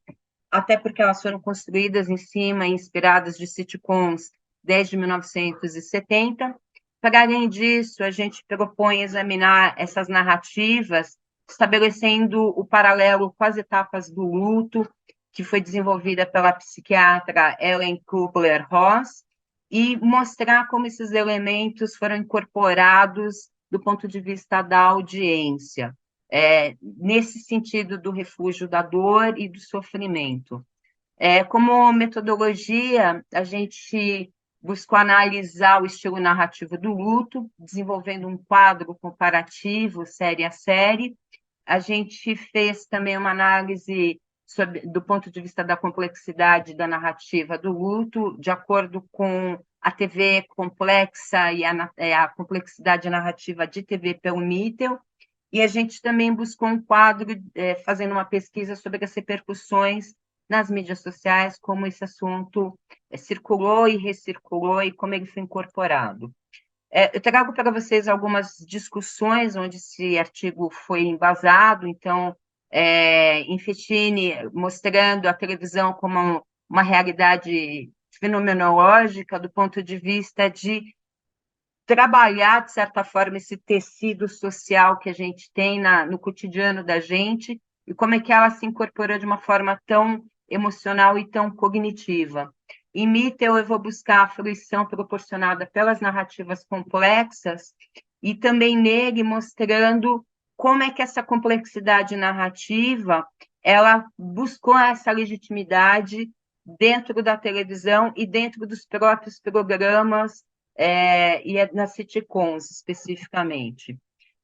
até porque elas foram construídas em cima, inspiradas de sitcoms desde 1970. Para além disso, a gente propõe examinar essas narrativas, estabelecendo o paralelo com as etapas do luto, que foi desenvolvida pela psiquiatra Ellen Kubler-Ross, e mostrar como esses elementos foram incorporados do ponto de vista da audiência, nesse sentido do refúgio da dor e do sofrimento. Como metodologia, a gente buscou analisar o estilo narrativo do luto, desenvolvendo um quadro comparativo, série a série. A gente fez também uma análise do ponto de vista da complexidade da narrativa do luto, de acordo com a TV complexa e a complexidade narrativa de TV pelo Mittel, e a gente também buscou um quadro, fazendo uma pesquisa sobre as repercussões nas mídias sociais, como esse assunto circulou e recirculou e como ele foi incorporado. Eu trago para vocês algumas discussões onde esse artigo foi embasado, então, em Fetine, mostrando a televisão como uma realidade fenomenológica do ponto de vista de trabalhar, de certa forma, esse tecido social que a gente tem no cotidiano da gente e como é que ela se incorporou de uma forma tão emocional e tão cognitiva. Em Mittel, eu vou buscar a fruição proporcionada pelas narrativas complexas e também nele mostrando como é que essa complexidade narrativa ela buscou essa legitimidade dentro da televisão e dentro dos próprios programas e nas sitcoms, especificamente.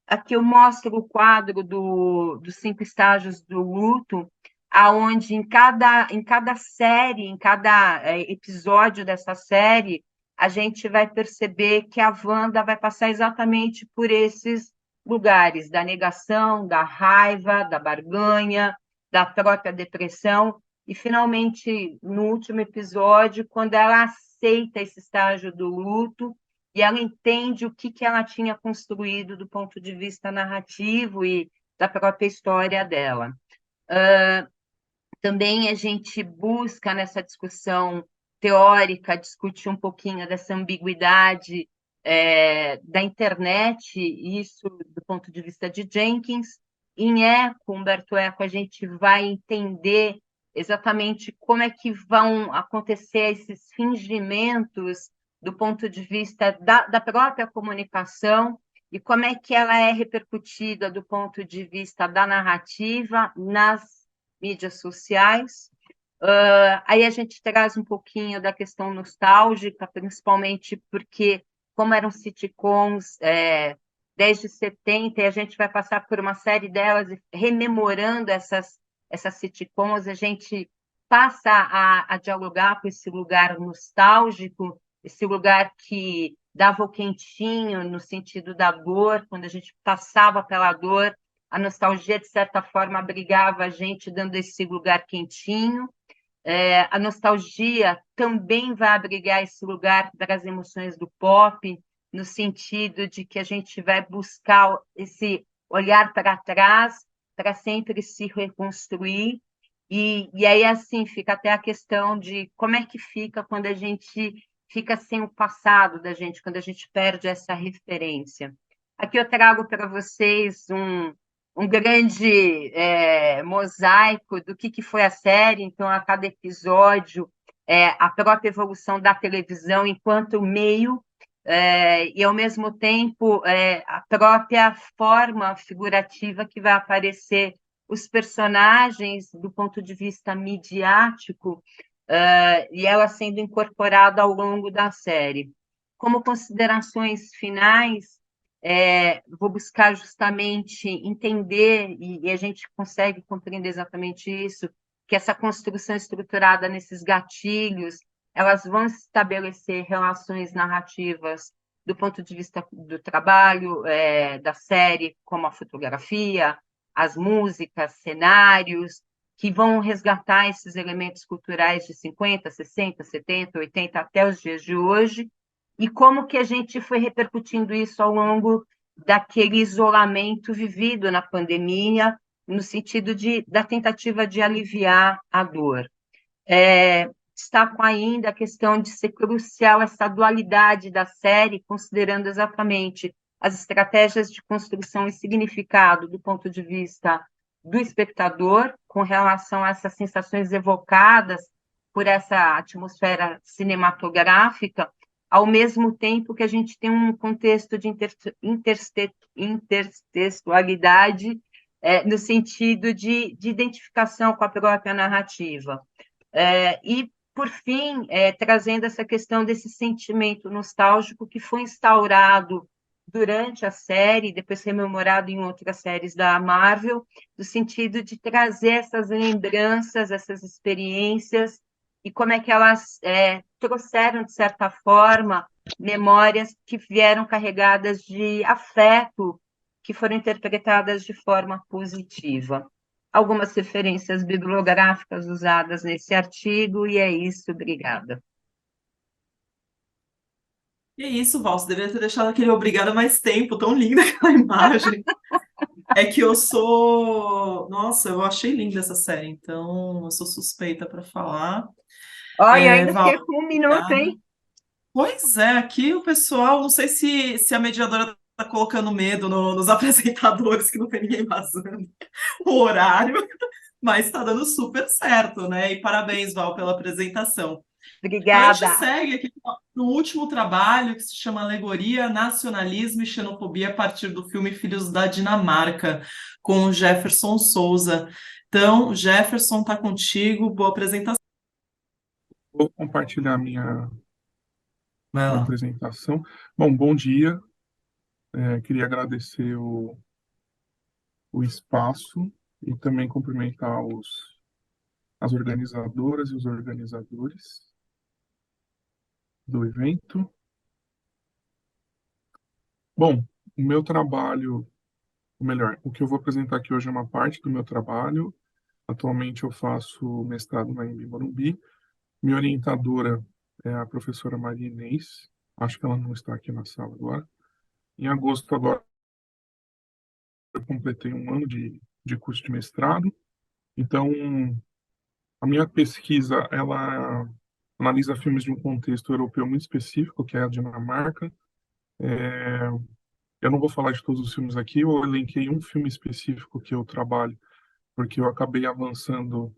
Aqui eu mostro o quadro dos 5 estágios do luto, aonde em cada série, em cada episódio dessa série, a gente vai perceber que a Wanda vai passar exatamente por esses lugares, da negação, da raiva, da barganha, da própria depressão, e finalmente, no último episódio, quando ela aceita esse estágio do luto, e ela entende o que ela tinha construído do ponto de vista narrativo e da própria história dela. Também a gente busca, nessa discussão teórica, discutir um pouquinho dessa ambiguidade da internet, isso do ponto de vista de Jenkins. Em Eco, Humberto Eco, a gente vai entender exatamente como é que vão acontecer esses fingimentos do ponto de vista da própria comunicação e como é que ela é repercutida do ponto de vista da narrativa nas mídias sociais. Aí a gente traz um pouquinho da questão nostálgica, principalmente porque, como eram sitcoms desde 70, e a gente vai passar por uma série delas, e rememorando essas sitcoms, a gente passa a dialogar com esse lugar nostálgico, esse lugar que dava o quentinho no sentido da dor, quando a gente passava pela dor, a nostalgia, de certa forma, abrigava a gente, dando esse lugar quentinho. A nostalgia também vai abrigar esse lugar das emoções do pop, no sentido de que a gente vai buscar esse olhar para trás, para sempre se reconstruir. E aí, assim, fica até a questão de como é que fica quando a gente fica sem o passado da gente, quando a gente perde essa referência. Aqui eu trago para vocês um grande mosaico do que foi a série. Então, a cada episódio, a própria evolução da televisão enquanto meio, e, ao mesmo tempo, a própria forma figurativa que vai aparecer os personagens do ponto de vista midiático, e ela sendo incorporada ao longo da série. Como considerações finais, vou buscar justamente entender, e a gente consegue compreender exatamente isso, que essa construção estruturada nesses gatilhos, elas vão estabelecer relações narrativas do ponto de vista do trabalho, da série, como a fotografia, as músicas, cenários, que vão resgatar esses elementos culturais de 50, 60, 70, 80 até os dias de hoje, e como que a gente foi repercutindo isso ao longo daquele isolamento vivido na pandemia, no sentido da tentativa de aliviar a dor. Destaco ainda a questão de ser crucial essa dualidade da série, considerando exatamente as estratégias de construção e significado do ponto de vista do espectador, com relação a essas sensações evocadas por essa atmosfera cinematográfica, ao mesmo tempo que a gente tem um contexto de intertextualidade, no sentido de identificação com a própria narrativa. E, por fim, trazendo essa questão desse sentimento nostálgico que foi instaurado durante a série, depois rememorado em outras séries da Marvel, no sentido de trazer essas lembranças, essas experiências, e como é que elas trouxeram, de certa forma, memórias que vieram carregadas de afeto, que foram interpretadas de forma positiva. Algumas referências bibliográficas usadas nesse artigo, e é isso, obrigada. E é isso, Val, você deveria ter deixado aquele obrigada mais tempo, tão linda aquela imagem. É que eu sou. Nossa, eu achei linda essa série, então eu sou suspeita para falar. Olha, ainda Val, fiquei com um minuto, obrigada. hein? Pois é, aqui o pessoal, não sei se a mediadora está colocando medo nos apresentadores, que não tem ninguém vazando o horário, mas está dando super certo, né? E parabéns, Val, pela apresentação. Então, a gente Obrigada. segue aqui no último trabalho, que se chama Alegoria, Nacionalismo e Xenofobia, a partir do filme Filhos da Dinamarca, com o Jefferson Souza. Então, Jefferson, está contigo, boa apresentação. Vou compartilhar minha Vai lá. apresentação. Bom, bom dia. Queria agradecer o espaço e também cumprimentar as organizadoras e os organizadores do evento. Bom, o meu trabalho, ou melhor, o que eu vou apresentar aqui hoje é uma parte do meu trabalho. Atualmente eu faço mestrado na Embi Morumbi. Minha orientadora é a professora Maria Inês. Acho que ela não está aqui na sala agora. Em agosto agora eu completei um ano de curso de mestrado. Então, a minha pesquisa, ela analisa filmes de um contexto europeu muito específico, que é a Dinamarca. Eu não vou falar de todos os filmes aqui, eu elenquei um filme específico que eu trabalho, porque eu acabei avançando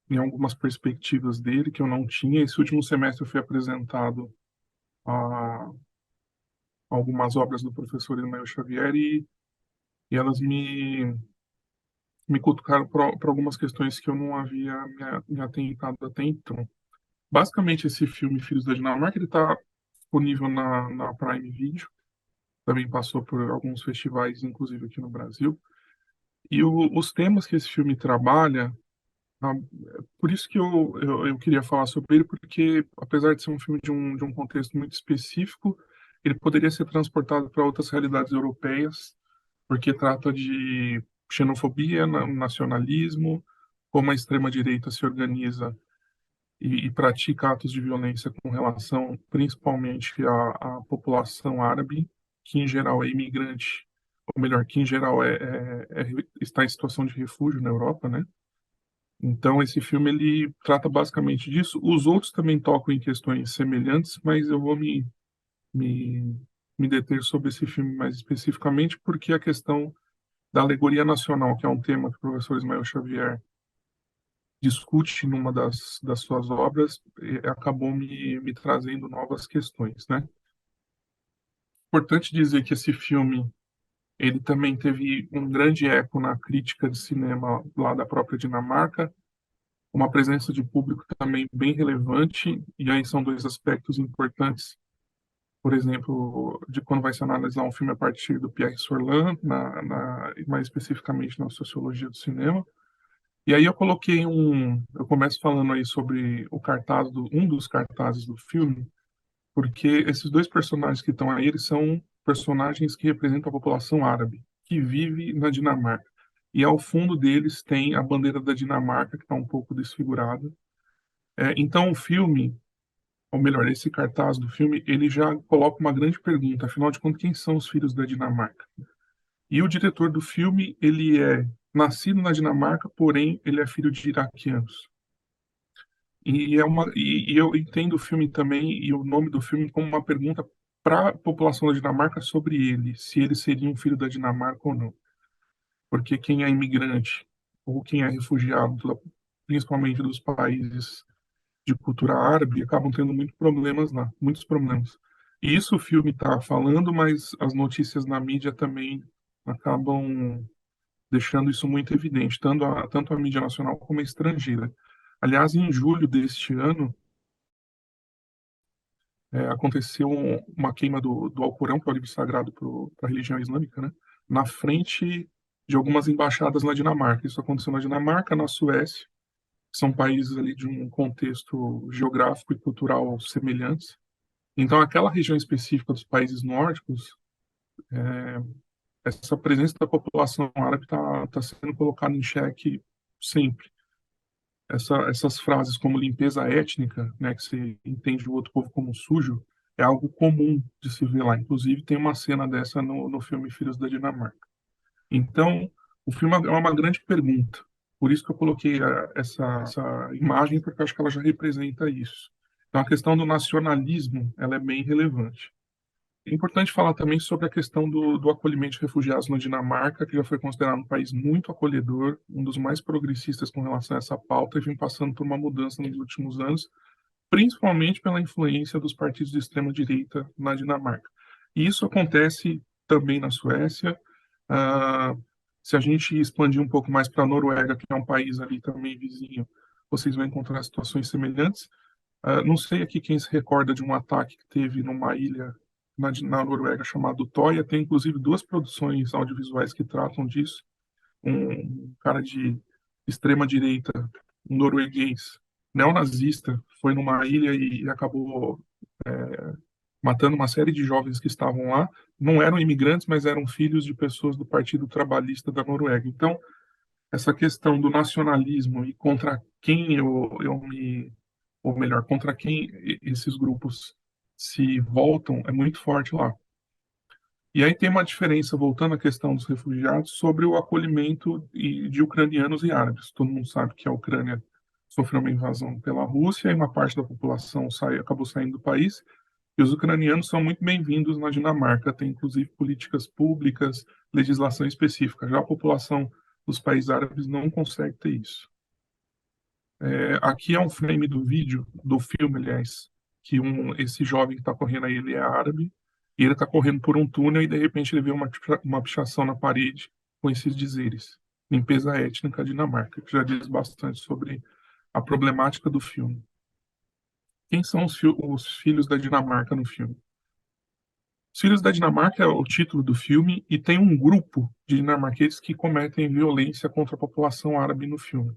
em algumas perspectivas dele que eu não tinha. Esse último semestre eu fui apresentado a algumas obras do professor Emanuel Xavier e elas me cutucaram para algumas questões que eu não havia me atentado até então. Basicamente, esse filme Filhos da Dinamarca, ele está disponível na Prime Video. também passou por alguns festivais, inclusive aqui no Brasil. E os temas que esse filme trabalha, ah, por isso que eu queria falar sobre ele, porque apesar de ser um filme de um contexto muito específico, ele poderia ser transportado para outras realidades europeias, porque trata de xenofobia, nacionalismo, como a extrema-direita se organiza e pratica atos de violência com relação principalmente à população árabe, que em geral é imigrante, ou melhor, que em geral está em situação de refúgio na Europa, né? Então esse filme ele trata basicamente disso. Os outros também tocam em questões semelhantes, mas eu vou me, me deter sobre esse filme mais especificamente porque a questão da alegoria nacional, que é um tema que o professor Ismael Xavier discute numa das suas obras, acabou me trazendo novas questões, né? Importante dizer que esse filme ele também teve um grande eco na crítica de cinema lá da própria Dinamarca, uma presença de público também bem relevante, e aí são dois aspectos importantes, por exemplo, de quando vai se analisar um filme a partir do Pierre Sorlin, mais especificamente na sociologia do cinema. E aí eu começo falando aí sobre um dos cartazes do filme, porque esses dois personagens que estão aí, eles são personagens que representam a população árabe, que vive na Dinamarca. E ao fundo deles tem a bandeira da Dinamarca, que está um pouco desfigurada. Então o filme, ou melhor, esse cartaz do filme, ele já coloca uma grande pergunta, afinal de contas, quem são os filhos da Dinamarca? E o diretor do filme, ele é nascido na Dinamarca, porém ele é filho de iraquianos. E eu entendo o filme também e o nome do filme como uma pergunta para a população da Dinamarca sobre ele, se ele seria um filho da Dinamarca ou não. Porque quem é imigrante ou quem é refugiado, principalmente dos países de cultura árabe, acabam tendo muitos problemas lá, muitos problemas. E isso o filme está falando, mas as notícias na mídia também acabam deixando isso muito evidente, tanto a mídia nacional como a estrangeira. Aliás, em julho deste ano, aconteceu uma queima do Alcorão, que é o livro sagrado para a religião islâmica, né? Na frente de algumas embaixadas na Dinamarca. Isso aconteceu na Dinamarca, na Suécia, que são países ali de um contexto geográfico e cultural semelhantes. Então, aquela região específica dos países nórdicos, essa presença da população árabe está sendo colocada em xeque sempre. Essas frases como limpeza étnica, né, que se entende o outro povo como sujo, é algo comum de se ver lá. Inclusive, tem uma cena dessa no filme Filhos da Dinamarca. Então, o filme é uma grande pergunta. Por isso que eu coloquei essa imagem, porque eu acho que ela já representa isso. Então, a questão do nacionalismo, ela é bem relevante. É importante falar também sobre a questão do acolhimento de refugiados na Dinamarca, que já foi considerado um país muito acolhedor, um dos mais progressistas com relação a essa pauta, e vem passando por uma mudança nos últimos anos, principalmente pela influência dos partidos de extrema-direita na Dinamarca. E isso acontece também na Suécia. Ah, Se a gente expandir um pouco mais para a Noruega, que é um país ali também vizinho, vocês vão encontrar situações semelhantes. Não sei aqui quem se recorda de um ataque que teve numa ilha na Noruega chamado Utoya. Tem inclusive duas produções audiovisuais que tratam disso. Um cara de extrema direita, um norueguês, neonazista, foi numa ilha e acabou matando uma série de jovens que estavam lá. Não eram imigrantes, mas eram filhos de pessoas do Partido Trabalhista da Noruega. Então, essa questão do nacionalismo e contra quem ou melhor, contra quem esses grupos se voltam é muito forte lá. E aí tem uma diferença, voltando à questão dos refugiados, sobre o acolhimento de ucranianos e árabes. Todo mundo sabe que a Ucrânia sofreu uma invasão pela Rússia e uma parte da população acabou saindo do país. E os ucranianos são muito bem-vindos na Dinamarca, tem inclusive políticas públicas, legislação específica. Já a população dos países árabes não consegue ter isso. Aqui é um frame do filme, aliás, que esse jovem que está correndo aí, ele é árabe, e ele está correndo por um túnel e de repente ele vê uma pichação na parede com esses dizeres. Limpeza étnica Dinamarca, que já diz bastante sobre a problemática do filme. Quem são os filhos da Dinamarca no filme? Os Filhos da Dinamarca é o título do filme e tem um grupo de dinamarqueses que cometem violência contra a população árabe no filme.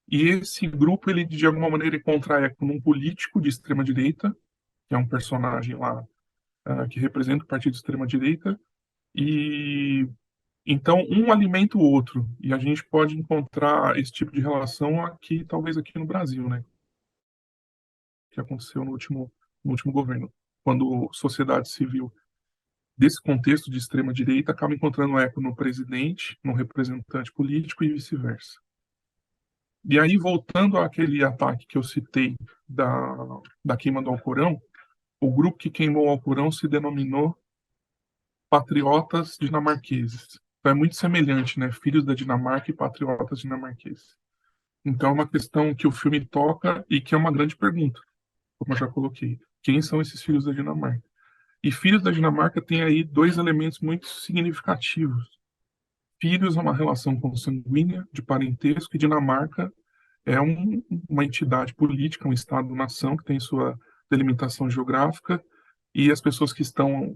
E esse grupo, ele de alguma maneira encontra eco num político de extrema direita, que é um personagem lá que representa o partido de extrema direita, e então um alimenta o outro. E a gente pode encontrar esse tipo de relação aqui, talvez aqui no Brasil, né? Que aconteceu no último governo, quando a sociedade civil desse contexto de extrema direita acaba encontrando eco no presidente, no representante político e vice-versa. E aí, voltando àquele ataque que eu citei da queima do Alcorão, o grupo que queimou o Alcorão se denominou Patriotas Dinamarqueses. Então é muito semelhante, né? Filhos da Dinamarca e Patriotas Dinamarqueses. Então é uma questão que o filme toca e que é uma grande pergunta, como eu já coloquei. Quem são esses filhos da Dinamarca? E filhos da Dinamarca tem aí dois elementos muito significativos. Filhos é uma relação consanguínea, de parentesco, e Dinamarca é uma entidade política, um Estado-nação que tem sua delimitação geográfica e as pessoas que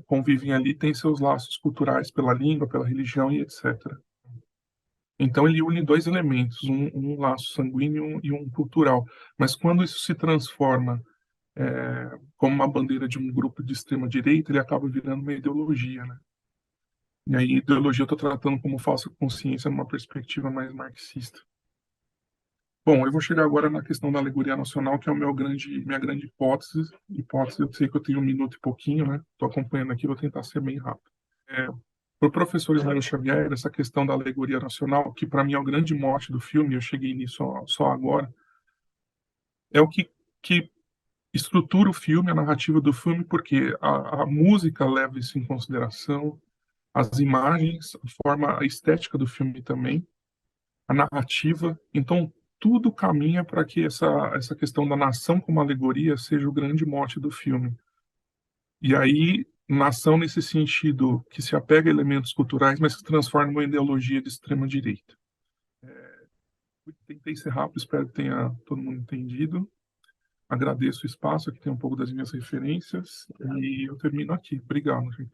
convivem ali têm seus laços culturais pela língua, pela religião e etc. Então ele une dois elementos, um laço sanguíneo e um cultural. Mas quando isso se transforma como uma bandeira de um grupo de extrema direita, ele acaba virando uma ideologia, né? E aí, ideologia eu estou tratando como falsa consciência numa perspectiva mais marxista. Bom, eu vou chegar agora na questão da alegoria nacional, que é minha grande hipótese. Hipótese, eu sei que eu tenho 1 minuto e pouquinho, né? Estou acompanhando aqui, vou tentar ser bem rápido. Para o professor Israel Xavier, essa questão da alegoria nacional, que para mim é o grande mote do filme, eu cheguei nisso só agora, é o que estrutura o filme, a narrativa do filme, porque a música leva isso em consideração, as imagens, a forma, a estética do filme também, a narrativa. Então, tudo caminha para que essa questão da nação como alegoria seja o grande mote do filme. E aí, nação nesse sentido que se apega a elementos culturais, mas se transforma em uma ideologia de extrema-direita. Tentei ser rápido, espero que tenha todo mundo entendido. Agradeço o espaço, aqui tem um pouco das minhas referências, e eu termino aqui. Obrigado, gente.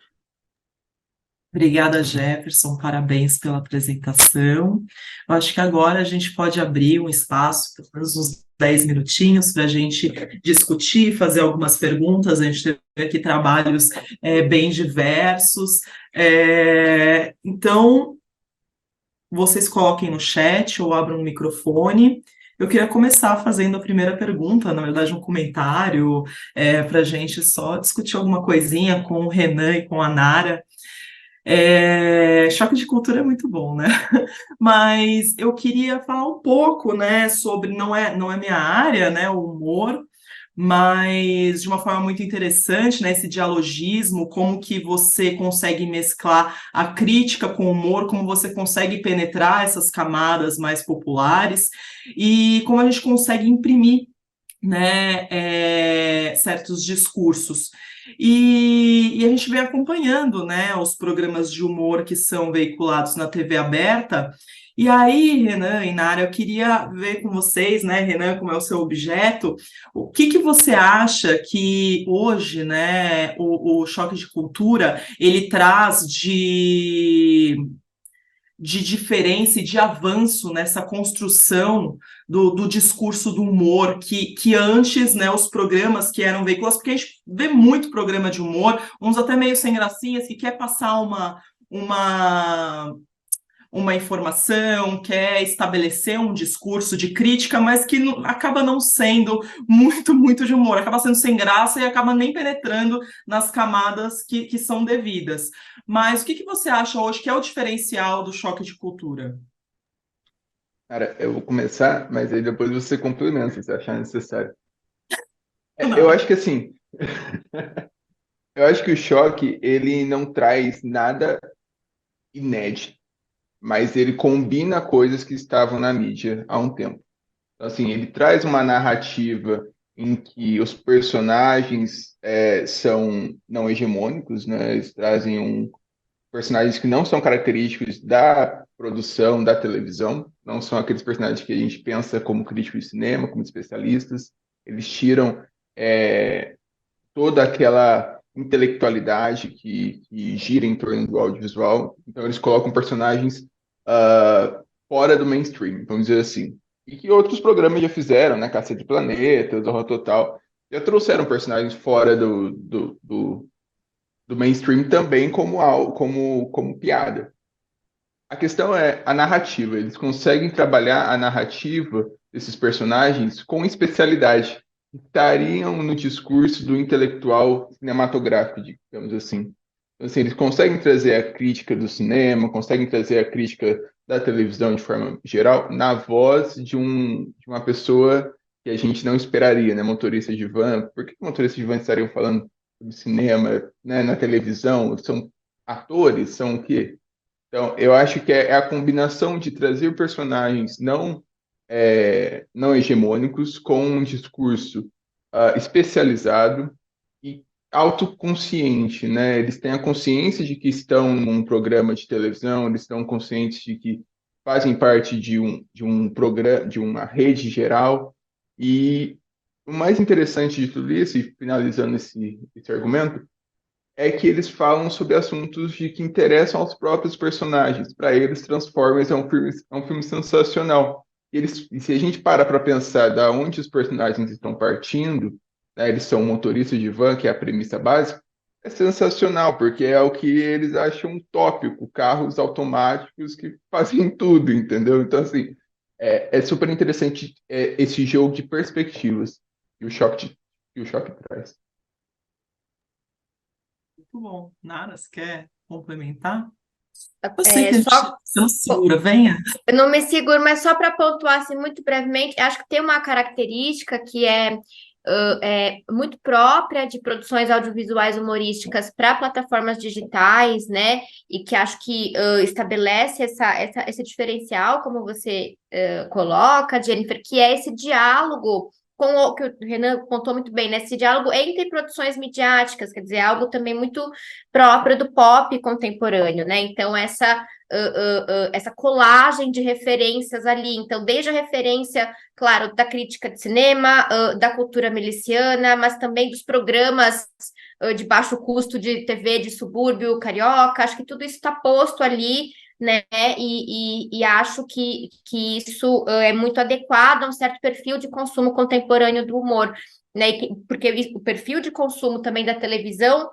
Obrigada, Jefferson, parabéns pela apresentação. Eu acho que agora a gente pode abrir um espaço, pelo menos uns 10 minutinhos, para a gente discutir, fazer algumas perguntas. A gente teve aqui trabalhos bem diversos. Então, vocês coloquem no chat ou abram o microfone. Eu queria começar fazendo a primeira pergunta, na verdade, um comentário, para a gente só discutir alguma coisinha com o Renan e com a Nara. Choque de cultura é muito bom, né? Mas eu queria falar um pouco, né, sobre, não é minha área, né, o humor, mas de uma forma muito interessante, né, esse dialogismo, como que você consegue mesclar a crítica com o humor, como você consegue penetrar essas camadas mais populares e como a gente consegue imprimir, né, certos discursos. E a gente vem acompanhando, né, os programas de humor que são veiculados na TV aberta. E aí, Renan e Nara, eu queria ver com vocês, né, Renan, como é o seu objeto, o que você acha que hoje, né, o choque de cultura, ele traz de diferença e de avanço nessa construção do discurso do humor, que antes, né, os programas que eram veiculados, porque a gente vê muito programa de humor, uns até meio sem gracinhas, que quer passar uma informação, quer estabelecer um discurso de crítica, mas que acaba não sendo muito de humor, acaba sendo sem graça e acaba nem penetrando nas camadas que são devidas. Mas o que você acha hoje que é o diferencial do choque de cultura? Cara, eu vou começar, mas aí depois você complementa, se você achar necessário. Não. Eu acho que assim, eu acho que o choque, ele não traz nada inédito, mas ele combina coisas que estavam na mídia há um tempo. Então, assim, ele traz uma narrativa em que os personagens são não hegemônicos, né? Eles trazem personagens que não são característicos da produção da televisão, não são aqueles personagens que a gente pensa como críticos de cinema, como especialistas. Eles tiram toda aquela intelectualidade que gira em torno do audiovisual. Então, eles colocam personagens fora do mainstream, vamos dizer assim. E que outros programas já fizeram, né? Cacete de Planeta, Zorra Total, já trouxeram personagens fora do mainstream também como piada. A questão é a narrativa. Eles conseguem trabalhar a narrativa desses personagens com especialidade. Estariam no discurso do intelectual cinematográfico, digamos assim. Então, assim, eles conseguem trazer a crítica do cinema, conseguem trazer a crítica da televisão de forma geral na voz de uma pessoa que a gente não esperaria, né? Motorista de van. Por que motoristas de van estariam falando sobre cinema, né, na televisão? São atores? São o quê? Então, eu acho que é a combinação de trazer personagens não hegemônicos com um discurso especializado e autoconsciente, né? Eles têm a consciência de que estão num programa de televisão, eles estão conscientes de que fazem parte de um programa, de uma rede geral. E o mais interessante de tudo isso, e finalizando esse argumento, é que eles falam sobre assuntos de que interessam aos próprios personagens. Para eles, Transformers é um filme sensacional. E se a gente para pensar da onde os personagens estão partindo, né, eles são motoristas de van, que é a premissa básica, é sensacional, porque é o que eles acham utópico, carros automáticos que fazem tudo, entendeu? Então, assim, é super interessante esse jogo de perspectivas que o choque traz. Muito bom. Nara, você quer complementar? Eu sei É, que a gente só você não se segura, venha. Eu não me seguro, mas só para pontuar assim, muito brevemente, acho que tem uma característica que é muito própria de produções audiovisuais humorísticas para plataformas digitais, né? E que acho que estabelece esse diferencial, como você coloca, Jennifer, que é esse diálogo com o que o Renan contou muito bem, né? Esse diálogo entre produções midiáticas, quer dizer, algo também muito próprio do pop contemporâneo, né? Então, essa colagem de referências ali. Então, desde a referência, claro, da crítica de cinema, da cultura miliciana, mas também dos programas de baixo custo de TV de subúrbio carioca. Acho que tudo isso está posto ali, né? E acho que isso é muito adequado a um certo perfil de consumo contemporâneo do humor. Né, porque o perfil de consumo também da televisão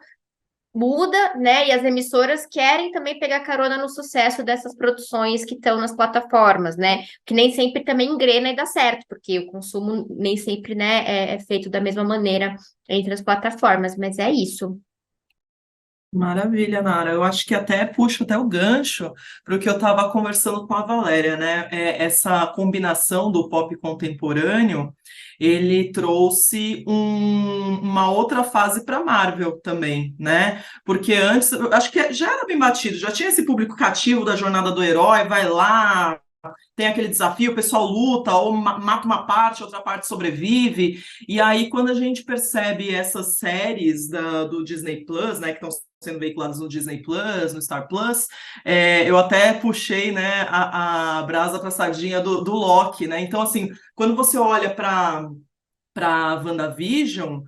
muda, né? E as emissoras querem também pegar carona no sucesso dessas produções que estão nas plataformas, né? Que nem sempre também engrena e dá certo, porque o consumo nem sempre, né, é feito da mesma maneira entre as plataformas, mas é isso. Maravilha, Nara. Eu acho que até puxo até o gancho para o que eu estava conversando com a Valéria, né? Essa combinação do pop contemporâneo, ele trouxe uma outra fase para Marvel também, né? Porque antes, eu acho que já era bem batido, já tinha esse público cativo da jornada do herói, vai lá, tem aquele desafio, o pessoal luta ou mata uma parte, outra parte sobrevive. E aí, quando a gente percebe essas séries do Disney Plus, né, que estão sendo veiculadas no Disney Plus, no Star Plus, eu até puxei, né, a brasa para a sardinha do Loki, né? Então, assim, quando você olha para WandaVision,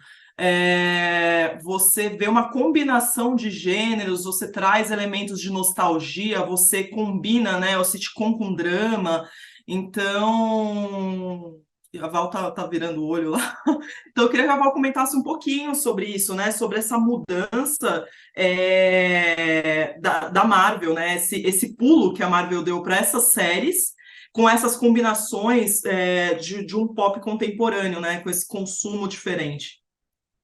você vê uma combinação de gêneros, você traz elementos de nostalgia, você combina, né, o sitcom com drama. Então, a Val tá virando o olho lá. Então, eu queria que a Val comentasse um pouquinho sobre isso, né, sobre essa mudança da Marvel, né, esse pulo que a Marvel deu para essas séries, com essas combinações de um pop contemporâneo, né, com esse consumo diferente.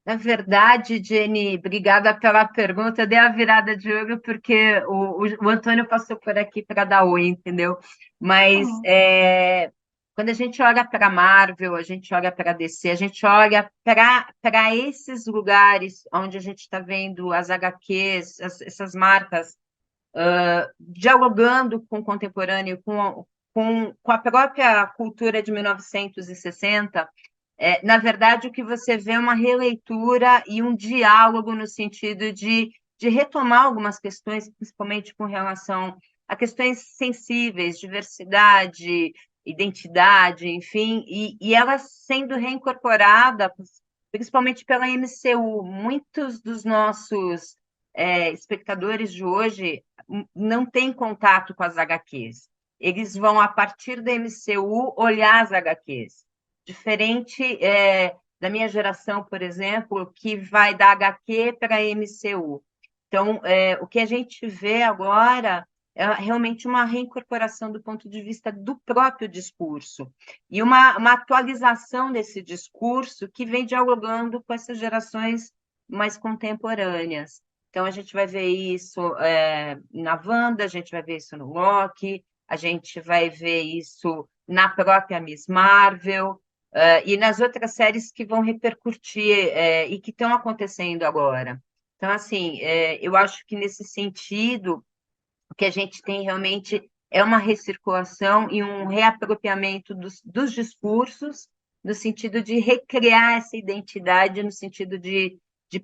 Na verdade, Jenny, obrigada pela pergunta. Eu dei a virada de olho porque o Antônio passou por aqui para dar oi, entendeu? Mas quando a gente olha para a Marvel, a gente olha para a DC, a gente olha para esses lugares onde a gente está vendo as HQs, essas marcas, dialogando com o contemporâneo, com a própria cultura de 1960. Na verdade, o que você vê é uma releitura e um diálogo no sentido de retomar algumas questões, principalmente com relação a questões sensíveis, diversidade, identidade, enfim, e elas sendo reincorporadas principalmente pela MCU. Muitos dos nossos espectadores de hoje não têm contato com as HQs. Eles vão, a partir da MCU, olhar as HQs. Diferente da minha geração, por exemplo, que vai da HQ para a MCU. Então, o que a gente vê agora é realmente uma reincorporação do ponto de vista do próprio discurso e uma atualização desse discurso que vem dialogando com essas gerações mais contemporâneas. Então, a gente vai ver isso na Wanda, a gente vai ver isso no Loki, a gente vai ver isso na própria Miss Marvel, e nas outras séries que vão repercutir e que estão acontecendo agora. Então, assim, eu acho que nesse sentido, o que a gente tem realmente é uma recirculação e um reapropriamento dos discursos, no sentido de recriar essa identidade, no sentido de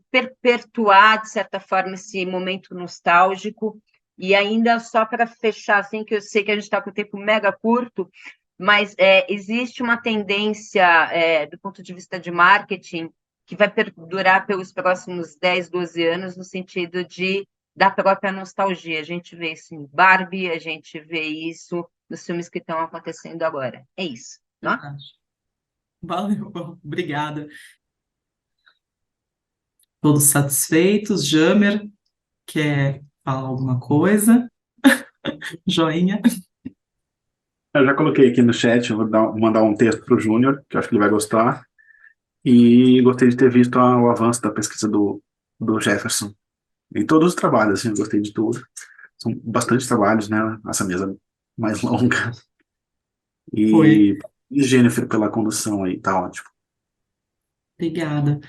perpetuar, de certa forma, esse momento nostálgico. E ainda só para fechar, assim, que eu sei que a gente está com o tempo mega curto, mas existe uma tendência, do ponto de vista de marketing, que vai perdurar pelos próximos 10, 12 anos, no sentido da própria nostalgia. A gente vê isso em Barbie, a gente vê isso nos filmes que estão acontecendo agora. É isso, não? Verdade. Valeu, obrigada. Todos satisfeitos? Jamer, quer falar alguma coisa? Joinha? Eu já coloquei aqui no chat, eu vou mandar um texto para o Júnior, que eu acho que ele vai gostar. E gostei de ter visto o avanço da pesquisa do Jefferson. Em todos os trabalhos, assim, eu gostei de tudo. São bastante trabalhos, né? Essa mesa mais longa. Foi. E Jennifer pela condução aí, tá ótimo. Obrigada.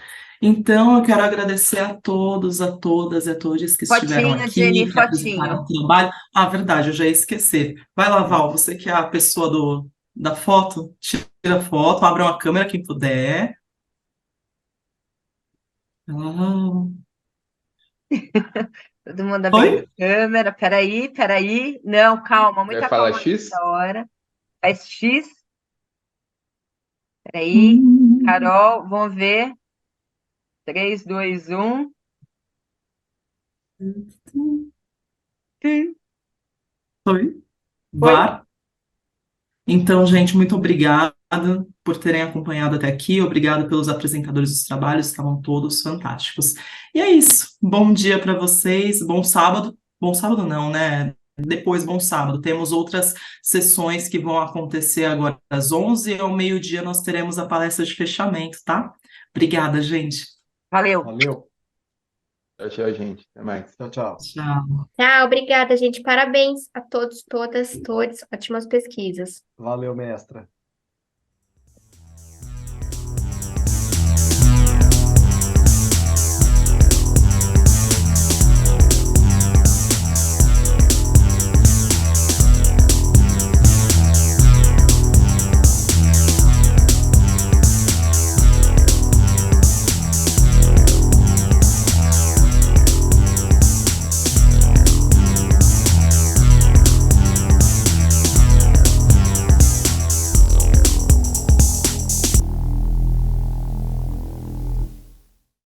Então, eu quero agradecer a todos, a todas e a todos que estiveram Fotinho, aqui, Jenny, que apresentaram o trabalho. Ah, verdade, eu já ia esquecer. Vai lá, Val, você que é a pessoa da foto, tira a foto, abre uma câmera, quem puder. Ah, Todo mundo Oi? abrindo a câmera. Peraí. Não, calma, Vai muita falar calma X? nessa hora. Faz X. Peraí, Hum. Carol, vamos ver. 3, 2, 1. Oi? Vá. Então, gente, muito obrigada por terem acompanhado até aqui. Obrigada pelos apresentadores dos trabalhos, estavam todos fantásticos. E é isso. Bom dia para vocês. Bom sábado. Bom sábado não, né? Depois, bom sábado. Temos outras sessões que vão acontecer agora às 11 e ao meio-dia nós teremos a palestra de fechamento, tá? Obrigada, gente. Valeu. Valeu. Tchau, gente. Até mais. Tchau, tchau. Tchau. Tchau, obrigada, gente. Parabéns a todos, todas, todos. Ótimas pesquisas. Valeu, mestra.